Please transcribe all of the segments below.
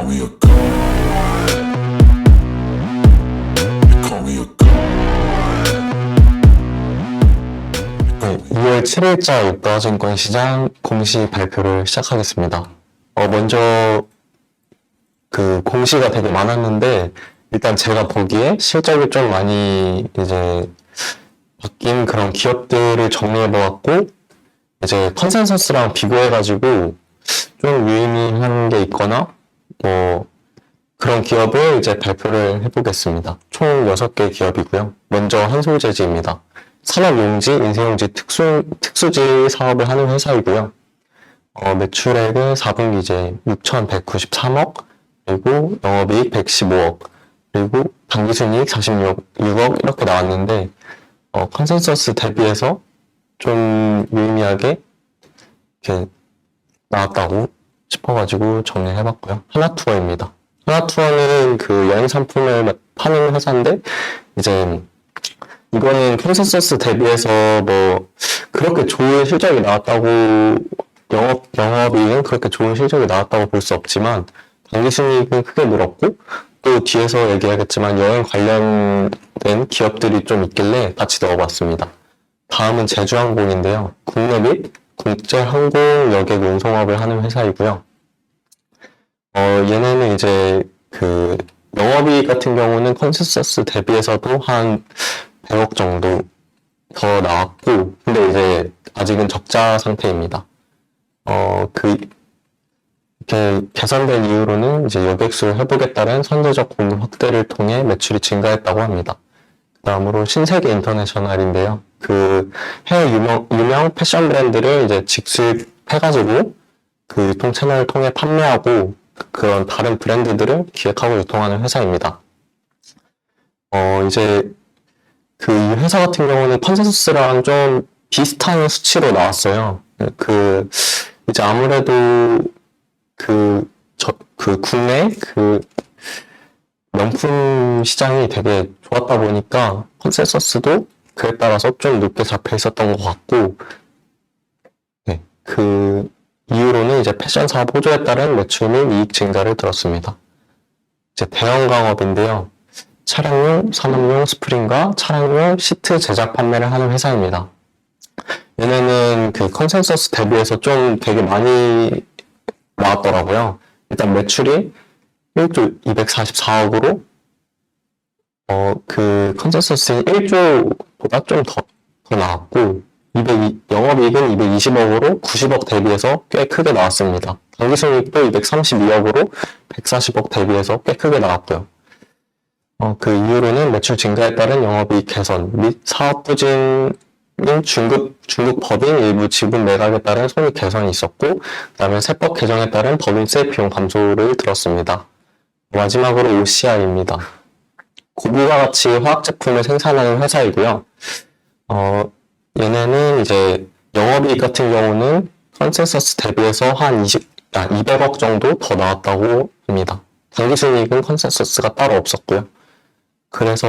me a god. You call me a god. 네, 2월 7일자 유가증권 시장 공시 발표를 시작하겠습니다. 먼저 그 공시가 되게 많았는데 일단 제가 보기에 실적이 좀 많이 이제 바뀐 그런 기업들을 정리해보았고 이제 컨센서스랑 비교해가지고 좀 유의미한 게 있거나 뭐 그런 기업을 이제 발표를 해보겠습니다. 총 6개 기업이고요. 먼저 한솔재지입니다. 산업용지, 인쇄용지, 특수지 사업을 하는 회사이고요. 매출액은 4분기 이제 6,193억, 그리고 영업이익 115억, 그리고 당기순이익 46억 이렇게 나왔는데 컨센서스 대비해서 좀 유의미하게 이렇게 나왔다고 싶어가지고 정리해봤고요. 하나투어입니다. 하나투어는 그 여행 상품을 파는 회사인데 이제 이거는 컨센서스 대비해서 뭐 그렇게 좋은 실적이 나왔다고 영업이익은 그렇게 좋은 실적이 나왔다고 볼 수 없지만 당기순이익은 크게 늘었고 또 뒤에서 얘기하겠지만 여행 관련된 기업들이 좀 있길래 같이 넣어봤습니다. 다음은 제주항공인데요. 국내 및 국제 항공 여객 운송업을 하는 회사이고요. 얘네는 이제 그 영업이익 같은 경우는 컨센서스 대비해서도 한 100억 정도 더 나왔고, 근데 이제 아직은 적자 상태입니다. 이렇게 개선된 이유로는 이제 여객수 회복에 따른 선제적 공급 확대를 통해 매출이 증가했다고 합니다. 그 다음으로 신세계 인터내셔널인데요. 그 해외 유명 패션 브랜드를 이제 직수입해가지고 그 유통 채널을 통해 판매하고 그런 다른 브랜드들을 기획하고 유통하는 회사입니다. 이제 그 이 회사 같은 경우는 컨센서스랑 좀 비슷한 수치로 나왔어요. 이제 아무래도 국내 명품 시장이 되게 좋았다 보니까 컨센서스도 그에 따라서 좀 높게 잡혀 있었던 것 같고, 네, 그 이후로는 이제 패션 사업 호조에 따른 매출 및 이익 증가를 들었습니다. 이제 대형 강업인데요. 차량용, 산업용 스프링과 차량용 시트 제작 판매를 하는 회사입니다. 얘네는 그 컨센서스 대비해서 좀 되게 많이 나왔더라고요. 일단 매출이 1조 244억으로 그 컨센서스는 1조보다 좀 더 나왔고 영업이익은 220억으로 90억 대비해서 꽤 크게 나왔습니다. 당기순이익도 232억으로 140억 대비해서 꽤 크게 나왔고요. 그 이후로는 매출 증가에 따른 영업이익 개선 및 사업 부진 중국 법인 일부 지분 매각에 따른 손익 개선이 있었고, 그 다음에 세법 개정에 따른 법인세 비용 감소를 들었습니다. 마지막으로 OCI입니다. 고부가 가치 화학 제품을 생산하는 회사이고요. 얘네는 이제 영업이익 같은 경우는 컨센서스 대비해서 한 200억 정도 더 나왔다고 합니다. 당기순이익은 컨센서스가 따로 없었고요. 그래서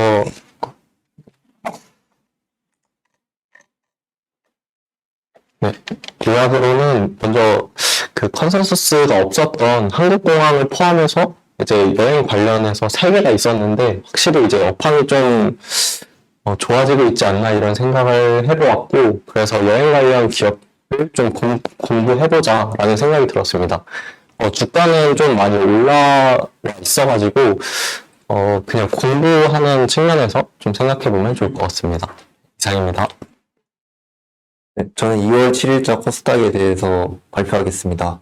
네, 요약으로는 먼저 그 컨센서스가 없었던 한국공항을 포함해서 이제 여행 관련해서 3개가 있었는데 확실히 이제 업황이 좀 좋아지고 있지 않나 이런 생각을 해보았고, 그래서 여행 관련 기업을 좀 공부해보자 라는 생각이 들었습니다. 주가는 좀 많이 올라와 있어가지고 그냥 공부하는 측면에서 좀 생각해보면 좋을 것 같습니다. 이상입니다. 네, 저는 2월 7일자 코스닥에 대해서 발표하겠습니다.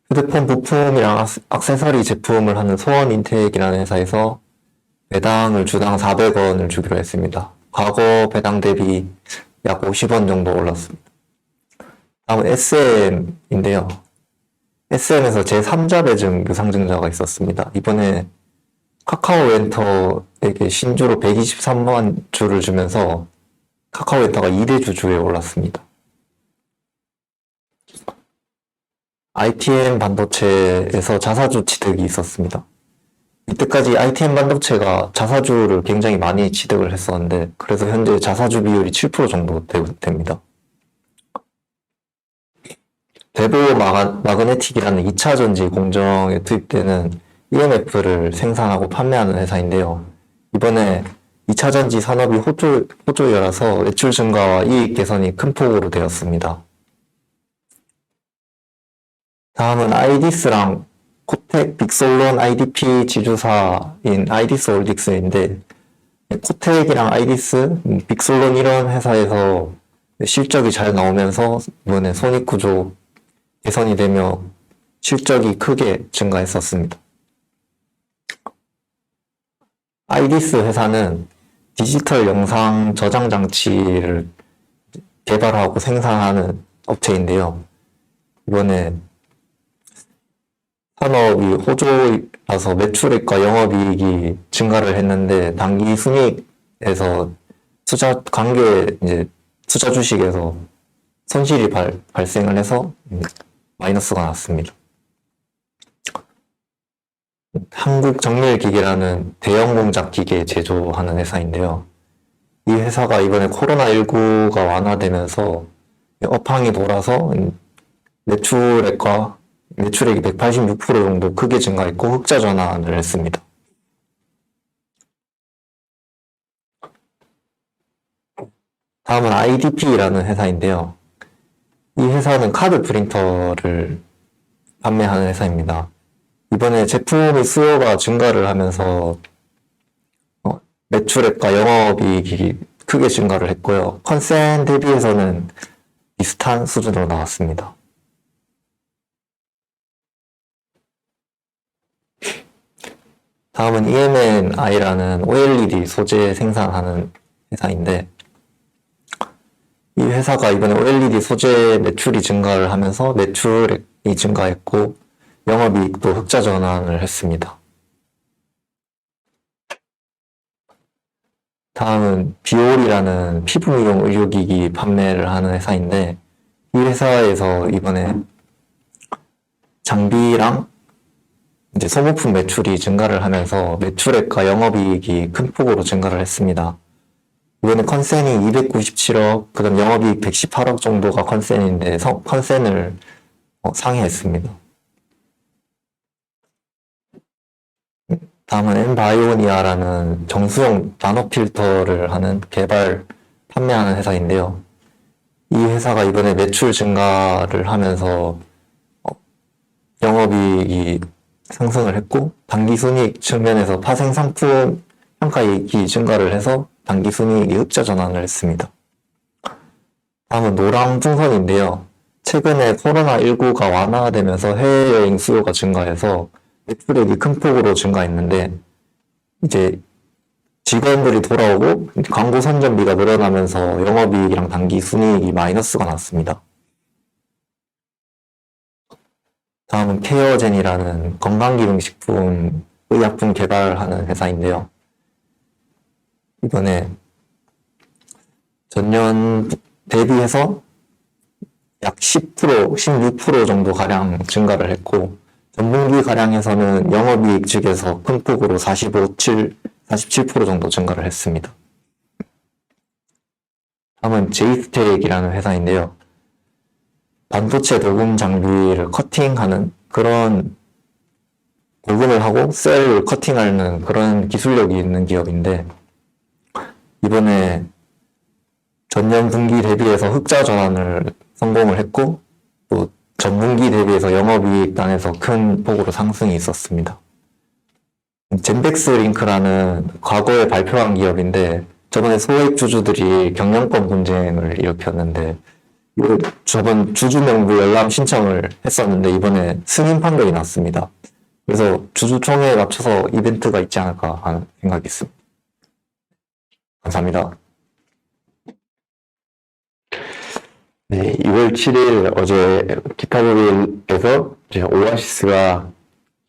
휴대폰 부품이랑 액세서리 제품을 하는 소원인텍이라는 회사에서 배당을 주당 400원을 주기로 했습니다. 과거 배당 대비 약 50원 정도 올랐습니다. 다음은 SM인데요. SM에서 제3자 배증 유상증자가 있었습니다. 이번에 카카오엔터에게 신주로 123만 주를 주면서 카카오엔터가 2대 주주에 올랐습니다. ITM 반도체에서 자사주 취득이 있었습니다. 이때까지 ITM 반도체가 자사주를 굉장히 많이 취득을 했었는데, 그래서 현재 자사주 비율이 7% 정도 됩니다. 마그네틱이라는 2차 전지 공정에 투입되는 EMF를 생산하고 판매하는 회사인데요. 이번에 2차 전지 산업이 호조여라서 매출 증가와 이익 개선이 큰 폭으로 되었습니다. 다음은 아이디스랑 코텍, 빅솔론, IDP 지주사인 아이디스 홀딩스인데, 코텍이랑 아이디스, 빅솔론 이런 회사에서 실적이 잘 나오면서 이번에 손익구조 개선이 되며 실적이 크게 증가했었습니다. 아이디스 회사는 디지털 영상 저장 장치를 개발하고 생산하는 업체인데요. 이번에 산업이 호조라서 매출액과 영업이익이 증가를 했는데 당기 순이익에서 투자 주식에서 손실이 발생을 해서 마이너스가 났습니다. 한국정밀기계라는 대형 공작 기계 제조하는 회사인데요. 이 회사가 이번에 코로나19가 완화되면서 업황이 돌아서 매출액이 186% 정도 크게 증가했고 흑자 전환을 했습니다. 다음은 IDP라는 회사인데요. 이 회사는 카드 프린터를 판매하는 회사입니다. 이번에 제품의 수요가 증가를 하면서 매출액과 영업이익이 크게 증가를 했고요. 컨센 대비해서는 비슷한 수준으로 나왔습니다. 다음은 EMNI라는 OLED 소재 생산하는 회사인데, 이 회사가 이번에 OLED 소재 매출이 증가를 하면서 매출이 증가했고 영업이익도 흑자 전환을 했습니다. 다음은 비올이라는 피부 미용 의료기기 판매를 하는 회사인데, 이 회사에서 이번에 장비랑 이제 소모품 매출이 증가를 하면서 매출액과 영업이익이 큰 폭으로 증가를 했습니다. 이번에 컨센이 297억, 그 다음 영업이익 118억 정도가 컨센인데 컨센을 상회했습니다. 다음은 엠바이오니아라는 정수용 나노 필터를 하는 판매하는 회사인데요. 이 회사가 이번에 매출 증가를 하면서 영업이익이 상승을 했고 당기순이익 측면에서 파생상품 평가이익이 증가를 해서 당기순이익이 흑자 전환을 했습니다. 다음은 노랑중선인데요. 최근에 코로나19가 완화되면서 해외여행 수요가 증가해서 매출액이 큰 폭으로 증가했는데 이제 직원들이 돌아오고 광고 선전비가 늘어나면서 영업이익이랑 당기순이익이 마이너스가 났습니다. 다음은 케어젠이라는 건강기능식품 의약품 개발하는 회사인데요. 이번에 전년 대비해서 약 10%, 16% 정도 가량 증가를 했고 전분기 가량에서는 영업이익 측에서 큰 폭으로 47% 정도 증가를 했습니다. 다음은 제이스텍이라는 회사인데요. 반도체 도금 장비를 커팅하는 그런 도금을 하고 셀을 커팅하는 그런 기술력이 있는 기업인데 이번에 전년 분기 대비해서 흑자 전환을 성공을 했고 또 전분기 대비해서 영업이익 단에서 큰 폭으로 상승이 있었습니다. 젠백스 링크라는 과거에 발표한 기업인데 저번에 소액 주주들이 경영권 분쟁을 일으켰는데 저번 주주 명부 열람 신청을 했었는데 이번에 승인 판결이 났습니다. 그래서 주주총회에 맞춰서 이벤트가 있지 않을까 하는 생각이 있습니다. 감사합니다. 네, 2월 7일 어제 기타법인에서 오아시스가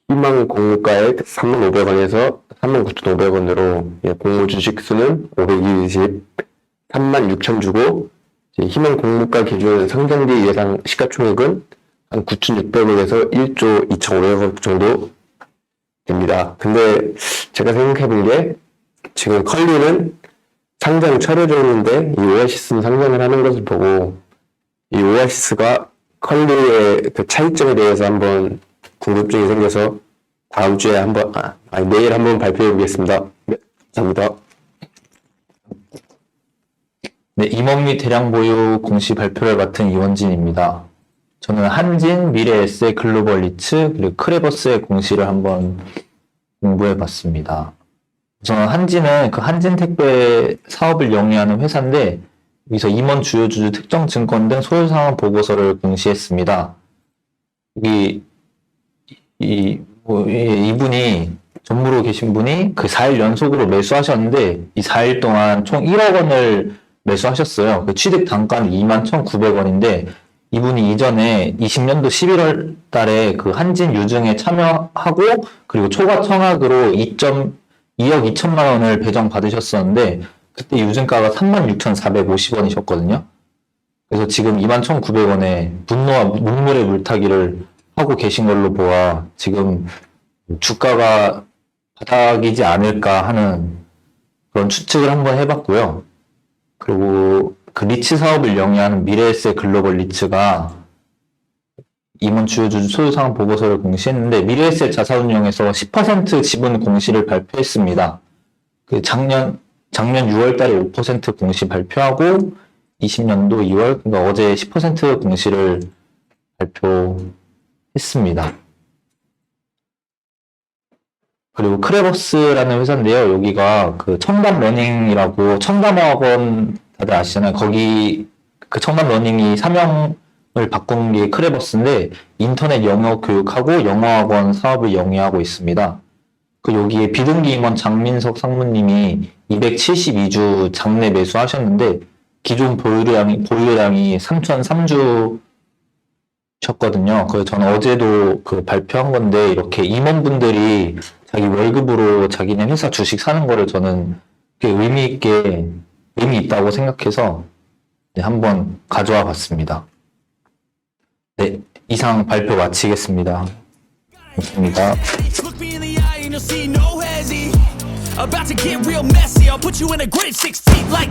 희망 공모가액 3,500원에서 39,500원으로 공모 주식 수는 520, 36,000 주고 희망 공모가 기준 상장비 예상 시가총액은 한 9,600억에서 1조 2,500억 정도 됩니다. 근데 제가 생각해 본 게 지금 컬리는 상장 철회 중인데 이 오아시스는 상장을 하는 것을 보고 이 오아시스가 컬리의 그 차이점에 대해서 한번 궁금증이 생겨서 다음 주에 내일 한번 발표해 보겠습니다. 네, 감사합니다. 네, 임원 및 대량 보유 공시 발표를 맡은 이원진입니다. 저는 한진, 미래에셋, 글로벌 리츠, 그리고 크레버스의 공시를 한번 공부해 봤습니다. 우선 한진은 그 한진 택배 사업을 영위하는 회사인데, 여기서 임원 주요 주주 특정 증권 등 소유 상황 보고서를 공시했습니다. 이분이 전무로 계신 분이 그 4일 연속으로 매수하셨는데, 이 4일 동안 총 1억 원을 매수하셨어요. 그 취득 단가는 21,900원인데, 이분이 이전에 20년도 11월 달에 그 한진 유증에 참여하고, 그리고 초과 청약으로 2억 2천만 원을 배정받으셨었는데, 그때 유증가가 36,450원이셨거든요. 그래서 지금 21,900원에 분노와 눈물의 물타기를 하고 계신 걸로 보아 지금 주가가 바닥이지 않을까 하는 그런 추측을 한번 해봤고요. 그리고 그 리츠 사업을 영위하는 미래에셋 글로벌 리츠가 임원 주요 주주 소유 상황 보고서를 공시했는데, 미래에셋 자산운용에서 10% 지분 공시를 발표했습니다. 그 작년 6월 달에 5% 공시 발표하고 20년도 2월, 그러니까 어제 10% 공시를 발표했습니다. 그리고 크레버스라는 회사인데요. 여기가 그 청담러닝이라고, 청담학원 다들 아시잖아요. 거기 그 청담러닝이 사명을 바꾼 게 크레버스인데, 인터넷 영어 교육하고 영어학원 사업을 영위하고 있습니다. 그 여기에 비등기 임원 장민석 상무님이 272주 장내 매수하셨는데, 기존 보유량이 3,003주 셨거든요. 그래서 저는 어제도 그 발표한 건데, 이렇게 임원분들이 자기 월급으로 자기네 회사 주식 사는 거를 저는 꽤 의미 있다고 생각해서 한번 가져와 봤습니다. 네, 이상 발표 마치겠습니다. 감사합니다. Look me in the eye and you'll see no hesitation. About to get real messy. I'll put you in a grade 16 like